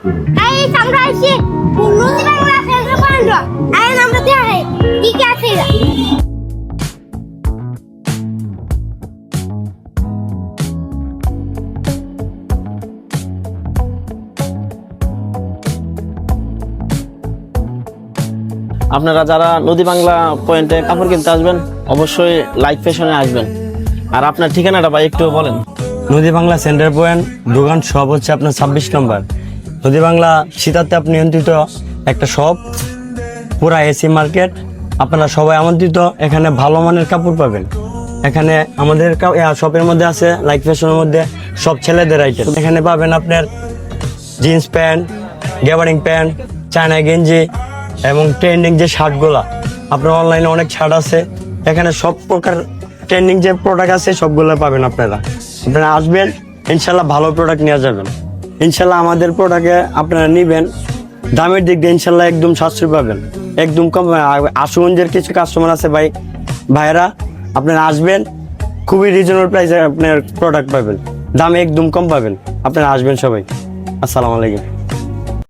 এই আমরা আছি নদী বাংলা সেন্টার পয়েন্ট আই নামটা দেয়া है কি কি আছে আপনারা যারা নদী বাংলা পয়েন্টে কাপড় কিনতে আসবেন অবশ্যই লাইক ফ্যাশনে আসবেন। আর আপনার ঠিকানাটা ভাই একটু বলেন। নদী বাংলা সেন্টার পয়েন্ট, দোকান শপ হচ্ছে আপনার 26 নম্বর। নদী বাংলা শীতাতাপ নিয়ন্ত্রিত একটা শপ, পুরা এসি মার্কেট। আপনারা সবাই আমন্ত্রিত, এখানে ভালো মানের কাপড় পাবেন। এখানে আমাদের শপের মধ্যে আছে লাইক ফ্যাশনের মধ্যে সব ছেলেদের আইটেম। এখানে পাবেন আপনার জিন্স প্যান্ট, গ্যাবারিং প্যান্ট, চায়না গেঞ্জি এবং ট্রেন্ডিং যে শার্টগুলা, আপনার অনলাইনে অনেক শার্ট আছে। এখানে সব প্রকার ট্রেন্ডিং যে প্রোডাক্ট আছে সবগুলো পাবেন। আপনারা আসবেন, ইনশাল্লাহ ভালো প্রোডাক্ট নিয়ে যাবেন। ইনশাল্লাহ আমাদের প্রোডাক্টে আপনারা নিবেন, দামের দিক দিয়ে ইনশাল্লাহ একদম সাশ্রয় পাবেন, একদম কম। আশুগঞ্জের কিছু কাস্টমার আছে ভাইরা, আপনারা আসবেন, খুবই রিজনেবল প্রাইসে আপনার প্রোডাক্ট পাবেন, দামে একদম কম পাবেন। আপনারা আসবেন সবাই। আসসালামু আলাইকুম।